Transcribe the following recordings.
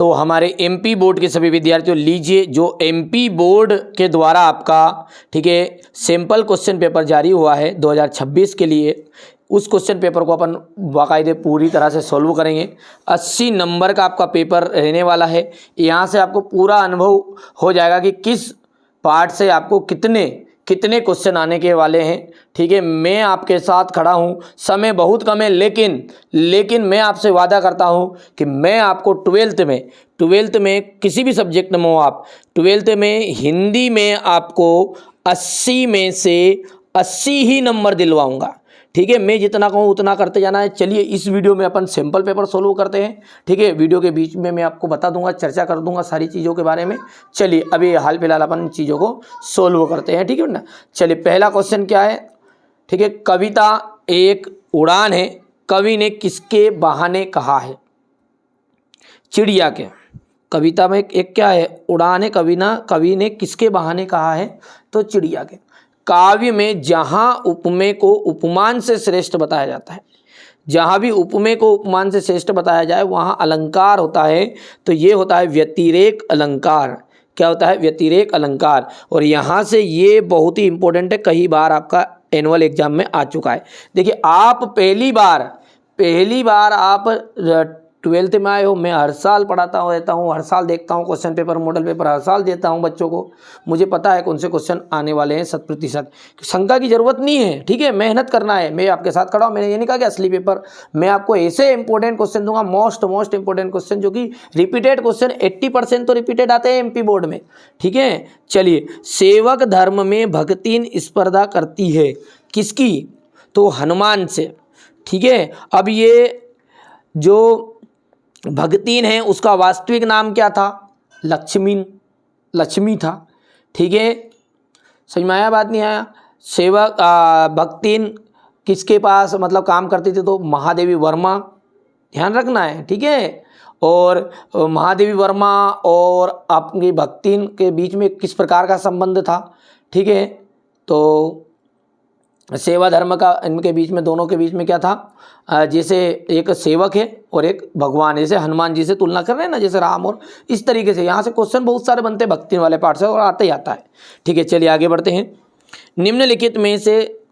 तो हमारे MP board के सभी विद्यार्थियों लीजिए, जो एमपी बोर्ड के द्वारा आपका, ठीक है, सैंपल क्वेश्चन पेपर जारी हुआ है 2026 के लिए, उस क्वेश्चन पेपर को अपन बाकायदे पूरी तरह से सॉल्व करेंगे। 80 नंबर का आपका पेपर रहने वाला है। यहाँ से आपको पूरा अनुभव हो जाएगा कि किस पार्ट से आपको कितने कितने क्वेश्चन आने के वाले हैं। ठीक है, मैं आपके साथ खड़ा हूँ, समय बहुत कम है, लेकिन मैं आपसे वादा करता हूँ कि मैं आपको ट्वेल्थ में किसी भी सब्जेक्ट में हो आप, ट्वेल्थ में हिंदी में आपको 80 में से 80 ही नंबर दिलवाऊंगा। ठीक है, मैं जितना कहूँ उतना करते जाना है। चलिए इस वीडियो में अपन सैंपल पेपर सोल्व करते हैं। ठीक है, वीडियो के बीच में मैं आपको बता दूंगा, चर्चा कर दूंगा सारी चीज़ों के बारे में। चलिए अभी हाल फिलहाल अपन चीज़ों को सोल्व करते हैं। ठीक है ना, चलिए पहला क्वेश्चन क्या है। ठीक है, कविता एक उड़ान है, कवि ने किसके बहाने कहा है? चिड़िया के। कविता में एक क्या है, उड़ान है, कवि ने किसके बहाने कहा है? तो चिड़िया के। काव्य में जहाँ उपमेय को उपमान से श्रेष्ठ बताया जाता है, जहाँ भी उपमेय को उपमान से श्रेष्ठ बताया जाए वहाँ अलंकार होता है, तो ये होता है व्यतिरेक अलंकार। क्या होता है? व्यतिरेक अलंकार। और यहाँ से ये बहुत ही इंपॉर्टेंट है, कई बार आपका एनुअल एग्जाम में आ चुका है। देखिए, आप पहली बार आप ट्वेल्थ में आए हो। मैं हर साल पढ़ाता रहता हूँ, हर साल देखता हूँ क्वेश्चन पेपर, मॉडल पेपर हर साल देता हूँ बच्चों को। मुझे पता है कौन से क्वेश्चन आने वाले हैं 100%। शंका की जरूरत नहीं है। ठीक है, मेहनत करना है। मैं आपके साथ खड़ा हूँ। मैंने ये नहीं कहा कि असली पेपर, मैं आपको ऐसे इंपॉर्टेंट क्वेश्चन दूंगा, मोस्ट इंपॉर्टेंट क्वेश्चन, जो कि रिपीटेड क्वेश्चन 80% तो रिपीटेड आते हैं एमपी बोर्ड में। ठीक है, चलिए, सेवक धर्म में भक्तिन स्पर्धा करती है किसकी? तो हनुमान से। ठीक है, अब ये जो भगतीन है उसका वास्तविक नाम क्या था? लक्ष्मी था। ठीक है, समझ में आया, बात नहीं आया? सेवक भगतीन किसके पास मतलब काम करती थी? तो महादेवी वर्मा, ध्यान रखना है। ठीक है, और महादेवी वर्मा और आपकी भगतीन के बीच में किस प्रकार का संबंध था? ठीक है, तो सेवा धर्म का इनके बीच में, दोनों के बीच में क्या था? जैसे एक सेवक है और एक भगवान, जैसे हनुमान जी से तुलना कर रहे हैं ना, जैसे राम, और इस तरीके से यहाँ से क्वेश्चन बहुत सारे बनते हैं भक्ति वाले पार्ट से, और आते ही आता है। ठीक है, चलिए आगे बढ़ते हैं। निम्नलिखित में से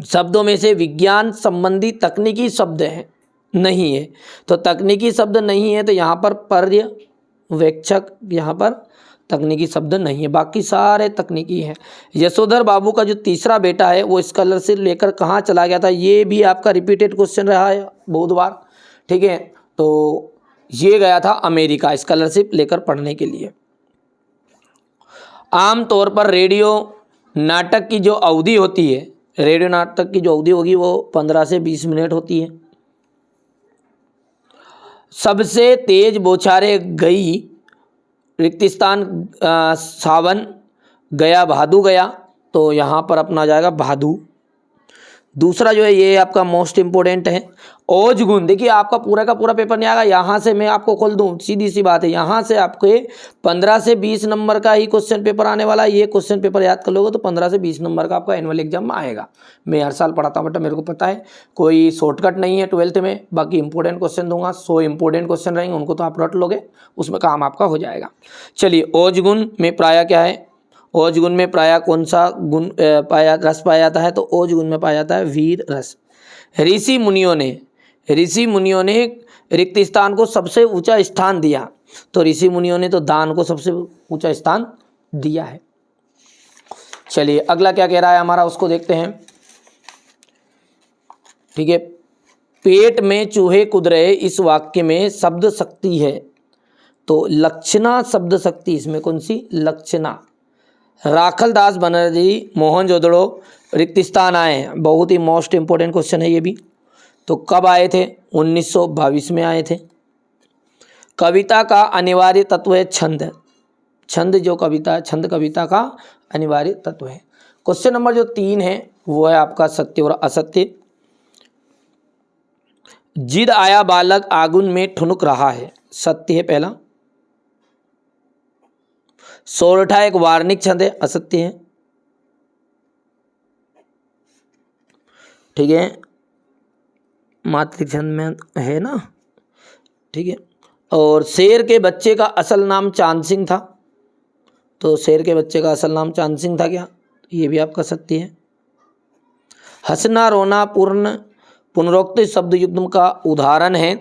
शब्दों में से विज्ञान संबंधी तकनीकी शब्द है नहीं है? तो तकनीकी शब्द नहीं है, तो यहाँ पर पर्यवेक्षक, यहाँ पर तकनीकी शब्द नहीं है, बाकी सारे तकनीकी हैं। यशोधर बाबू का जो तीसरा बेटा है वो स्कॉलरशिप लेकर कहाँ चला गया था? ये भी आपका रिपीटेड क्वेश्चन रहा है बहुत बार। ठीक है, तो ये गया था अमेरिका स्कॉलरशिप लेकर पढ़ने के लिए। आमतौर पर रेडियो नाटक की जो अवधि होती है, रेडियो नाटक की जो अवधि होगी वो 15 से 20 मिनट होती है। सबसे तेज बौछारें गई रिक्तिस्तान सावन गया भादू गया, तो यहाँ पर अपना जाएगा भादू। दूसरा जो है ये आपका मोस्ट इंपोर्टेंट है, ओज गुण। देखिए, आपका पूरा का पूरा पेपर नहीं आएगा, यहाँ से मैं आपको खोल दूँ, सीधी सी बात है, यहाँ से आपके 15 से 20 नंबर का ही क्वेश्चन पेपर आने वाला है। ये क्वेश्चन पेपर याद कर लोगे तो 15 से 20 नंबर का आपका एनुअल एग्जाम में आएगा। मैं हर साल पढ़ाता हूँ बेटा, मेरे को पता है, कोई शॉर्टकट नहीं है ट्वेल्थ में। बाकी इंपॉर्टेंट क्वेश्चन दूंगा, 100 इंपॉर्टेंट क्वेश्चन रहेंगे, उनको तो आप रट लोगे, उसमें काम आपका हो जाएगा। चलिए, ओज गुण में प्रायः क्या है? ओज गुण में प्रायः कौन सा गुण रस पाया जाता है? तो ओज गुण में पाया जाता है वीर रस। ऋषि मुनियों ने रिक्त स्थान को सबसे ऊंचा स्थान दिया, तो ऋषि मुनियों ने तो दान को सबसे ऊंचा स्थान दिया है। चलिए अगला क्या कह रहा है हमारा, उसको देखते हैं। ठीक है, पेट में चूहे कूद रहे, इस वाक्य में शब्द शक्ति है, तो लक्षणा शब्द शक्ति, इसमें कौन सी? लक्षणा। राखल दास बनर्जी मोहनजोदड़ो रिक्त स्थान आए हैं, बहुत ही मोस्ट इंपोर्टेंट क्वेश्चन है ये भी। तो कब आए थे? 1922 में आए थे। कविता का अनिवार्य तत्व है छंद। छंद जो कविता, छंद कविता का अनिवार्य तत्व है। क्वेश्चन नंबर जो 3 है वो है आपका सत्य और असत्य। जिद आया बालक आगुन में ठुनुक रहा है, सत्य है पहला। सोरठा एक वार्णिक छंद है, असत्य है। ठीक है, मातृ छंद में है ना। ठीक है, और शेर के बच्चे का असल नाम चांद सिंह था, तो शेर के बच्चे का असल नाम चांद सिंह था क्या? ये भी आपका सत्य है। हंसना रोना पुनरोक्त शब्द युग्म का उदाहरण है,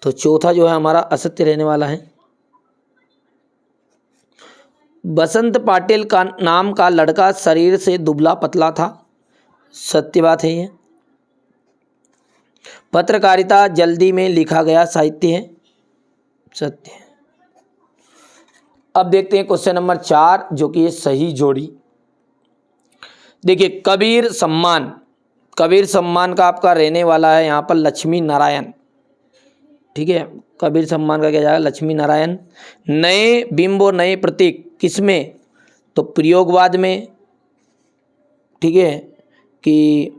तो चौथा जो है हमारा असत्य रहने वाला है। बसंत पाटिल का नाम का लड़का शरीर से दुबला पतला था, सत्य बात है ये। पत्रकारिता जल्दी में लिखा गया साहित्य है, सत्य है। अब देखते हैं क्वेश्चन नंबर 4 जो कि है सही जोड़ी। देखिए कबीर सम्मान का आपका रहने वाला है यहाँ पर लक्ष्मी नारायण, ठीक है। कबीर सम्मान का क्या जाएगा? लक्ष्मी नारायण। नए बिंब और नए प्रतीक किसमें? तो प्रयोगवाद में, ठीक है, कि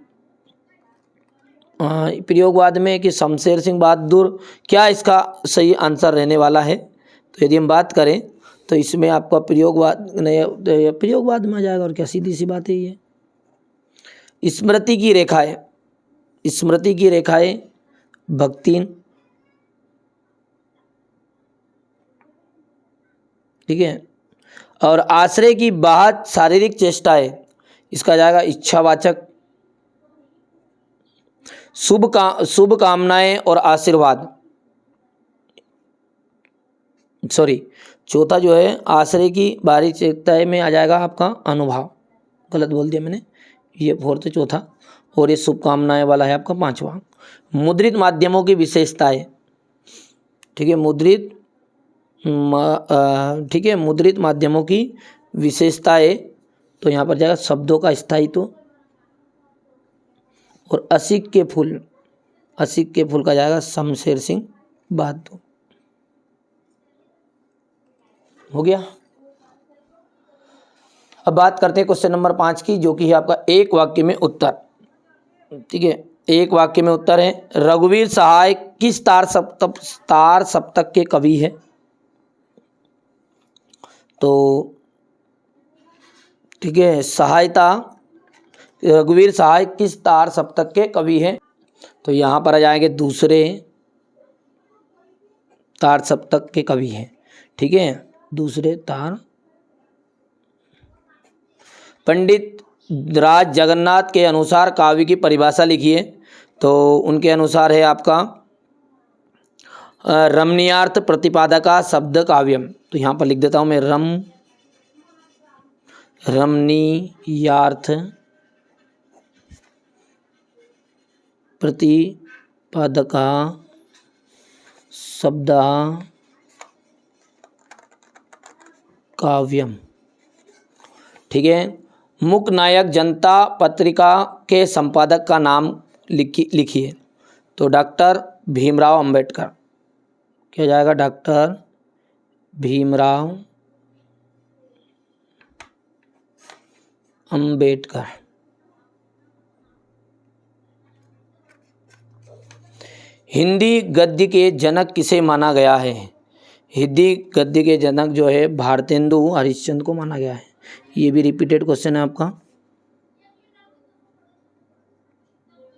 प्रयोगवाद में कि शमशेर सिंह बहादुर, क्या इसका सही आंसर रहने वाला है? तो यदि हम बात करें तो इसमें आपका प्रयोगवाद में आ जाएगा, और क्या सीधी सी बात है ये। स्मृति की रेखाएं भक्तिन, ठीक है। और आश्रय की बाहर शारीरिक चेष्टाएं, इसका जाएगा इच्छावाचक। शुभ कामनाएं और आशीर्वाद, सॉरी चौथा जो है आश्रय की बाहरी चेष्टाएं में आ जाएगा आपका अनुभव, गलत बोल दिया मैंने, ये फोर्थ चौथा, और ये शुभकामनाएं वाला है आपका पांचवा। मुद्रित माध्यमों की विशेषताएं, ठीक है, मुद्रित माध्यमों की विशेषताएं, तो यहाँ पर जाएगा शब्दों का स्थायित्व, और असिक के फूल का जाएगा शमशेर सिंह बहादुर। हो गया। अब बात करते हैं क्वेश्चन नंबर 5 की, जो कि है आपका एक वाक्य में उत्तर, ठीक है। एक वाक्य में उत्तर है, रघुवीर सहाय किस तार सप्तक के कवि है? तो ठीक है, रघुवीर सहाय किस तार सप्तक के कवि हैं? तो यहाँ पर आ जाएंगे दूसरे तार सप्तक के कवि हैं, ठीक है, दूसरे तार। पंडित राज जगन्नाथ के अनुसार काव्य की परिभाषा लिखिए, तो उनके अनुसार है आपका रमणीयार्थ प्रतिपादका शब्द काव्यम। तो यहाँ पर लिख देता हूँ मैं, रमणीयार्थ प्रतिपादका शब्द काव्यम, ठीक है। मुख्य नायक जनता पत्रिका के संपादक का नाम लिखिए, तो डॉक्टर भीमराव अंबेडकर, क्या जाएगा? डॉक्टर भीमराव अंबेडकर। हिंदी गद्य के जनक किसे माना गया है? हिंदी गद्य के जनक जो है भारतेंदु हरिश्चंद्र को माना गया है। ये भी रिपीटेड क्वेश्चन है आपका,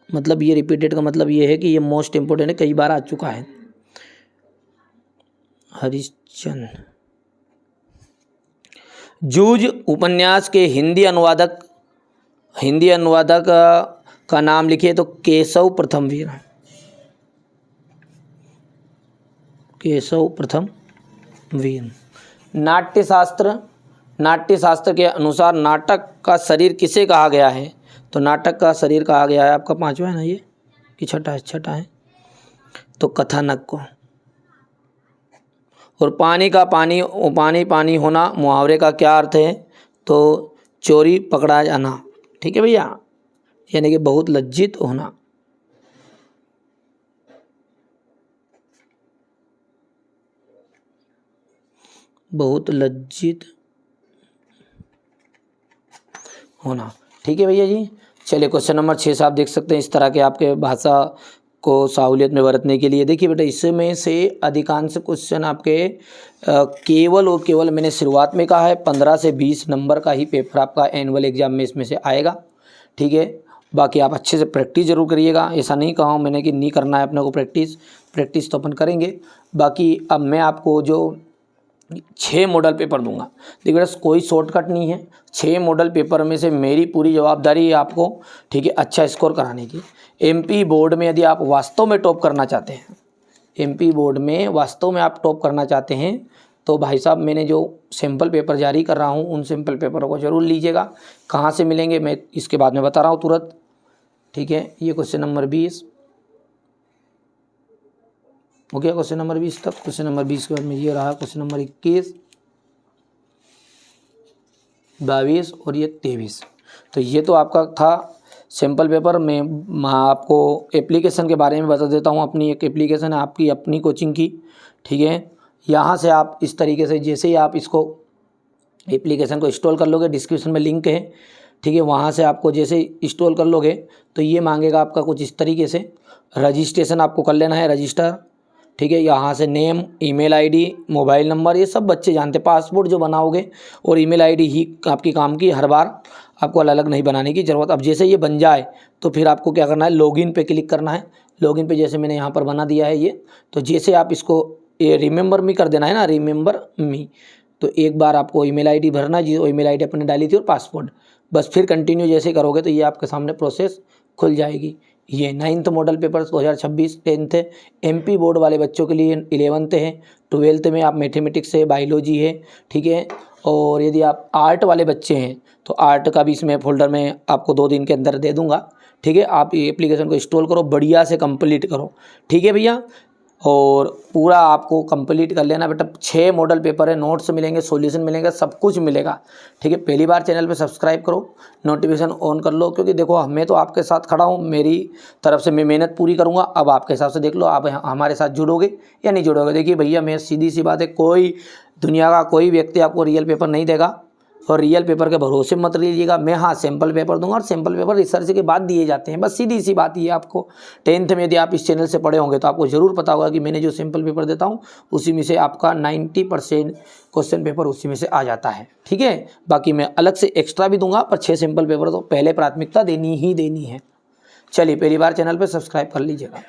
मतलब ये रिपीटेड का मतलब ये है कि ये मोस्ट इंपोर्टेंट है, कई बार आ चुका है। हरिश्चंद्र। जूझ उपन्यास के हिंदी अनुवादक का नाम लिखिए, तो केशव प्रथम वीर। नाट्यशास्त्र के अनुसार नाटक का शरीर किसे कहा गया है? तो नाटक का शरीर कहा गया है आपका पांचवा है ना, ये कि छठा है, तो कथानक को। और पानी पानी होना मुहावरे का क्या अर्थ है? तो चोरी पकड़ा जाना, ठीक है भैया, यानी कि बहुत लज्जित होना। बहुत लज्जित होना, ठीक है भैया जी। चलिए क्वेश्चन नंबर 6 से आप देख सकते हैं, इस तरह के आपके भाषा को सहूलियत में बरतने के लिए। देखिए बेटा, इसमें से अधिकांश क्वेश्चन आपके केवल और केवल मैंने शुरुआत में कहा है 15 से 20 नंबर का ही पेपर आपका एनुअल एग्जाम में इसमें से आएगा, ठीक है। बाकी आप अच्छे से प्रैक्टिस जरूर करिएगा, ऐसा नहीं कहा हूँ मैंने कि नहीं करना है अपने को प्रैक्टिस, प्रैक्टिस तो अपन करेंगे। बाकी अब मैं आपको जो 6 मॉडल पेपर दूंगा, देखिए बेटा कोई शॉर्टकट नहीं है। 6 मॉडल पेपर में से मेरी पूरी जवाबदारी है आपको, ठीक है, अच्छा स्कोर कराने की। एमपी बोर्ड में यदि आप वास्तव में टॉप करना चाहते हैं, एमपी बोर्ड में वास्तव में आप टॉप करना चाहते हैं, तो भाई साहब मैंने जो सैम्पल पेपर जारी कर रहा हूँ उन सैम्पल पेपरों को ज़रूर लीजिएगा। कहाँ से मिलेंगे मैं इसके बाद में बता रहा हूँ तुरंत, ठीक है। ये क्वेश्चन नंबर 20 हो गया, क्वेश्चन नंबर 20 तक। क्वेश्चन नंबर 20 के बाद में ये रहा क्वेश्चन नंबर 21, 22 और ये 23। तो ये तो आपका था सैम्पल पेपर में। मैं आपको एप्लीकेशन के बारे में बता देता हूँ। अपनी एक एप्लीकेशन है आपकी अपनी कोचिंग की, ठीक है। यहाँ से आप इस तरीके से जैसे ही आप इसको एप्लीकेशन को इंस्टॉल कर लोगे, डिस्क्रिप्शन में लिंक है, ठीक है, वहाँ से आपको जैसे इंस्टॉल कर लोगे तो ये मांगेगा आपका कुछ इस तरीके से, रजिस्ट्रेशन आपको कर लेना है, रजिस्टर, ठीक है। यहाँ से name, email ID, mobile number, ये सब बच्चे जानते हैं। पासपोर्ट जो बनाओगे और ईमेल आईडी ही आपकी काम की, हर बार आपको अलग अलग नहीं बनाने की ज़रूरत। अब जैसे ये बन जाए तो फिर आपको क्या करना है, लॉगिन पे क्लिक करना है। लॉगिन पे जैसे मैंने यहाँ पर बना दिया है ये, तो जैसे आप इसको ये रिमेंबर मी कर देना है ना, रिमेंबर मी, तो एक बार आपको ईमेल आईडी भरना है, जो ईमेल आईडी अपने डाली थी, और पासपोर्ट, बस फिर कंटिन्यू जैसे करोगे तो ये आपके सामने प्रोसेस खुल जाएगी। ये 9th model paper 2026, 10th MP board वाले बच्चों के लिए 11th है, 12th में आप मैथमेटिक्स है, बायोलॉजी है, ठीक है। और यदि आप आर्ट वाले बच्चे हैं तो आर्ट का भी इसमें फोल्डर में आपको 2 दिन के अंदर दे दूंगा, ठीक है। आप ये एप्लीकेशन को इंस्टॉल करो, बढ़िया से कंप्लीट करो, ठीक है भैया। और पूरा आपको कंप्लीट कर लेना बेटा। 6 मॉडल पेपर है, नोट्स मिलेंगे, सॉल्यूशन मिलेंगे, सब कुछ मिलेगा, ठीक है। पहली बार चैनल पे सब्सक्राइब करो, नोटिफिकेशन ऑन कर लो, क्योंकि देखो मैं तो आपके साथ खड़ा हूँ, मेरी तरफ से मैं मेहनत पूरी करूँगा। अब आपके हिसाब से देख लो आप हमारे साथ जुड़ोगे या नहीं जुड़ोगे। देखिए भैया, मैं सीधी सी बात है, कोई दुनिया का कोई व्यक्ति आपको रियल पेपर नहीं देगा, और रियल पेपर के भरोसे मत लीजिएगा। मैं हाँ सैम्पल पेपर दूंगा, और सैम्पल पेपर रिसर्च के बाद दिए जाते हैं, बस सीधी सी बात ये। आपको 10th में यदि आप इस चैनल से पढ़े होंगे तो आपको ज़रूर पता होगा कि मैंने जो सैम्पल पेपर देता हूँ उसी में से आपका 90% क्वेश्चन पेपर उसी में से आ जाता है, ठीक है। बाकी मैं अलग से एक्स्ट्रा भी दूंगा, पर 6 सैम्पल पेपर तो पहले प्राथमिकता देनी ही देनी है। चलिए, पहली बार चैनल पर सब्सक्राइब कर लीजिएगा।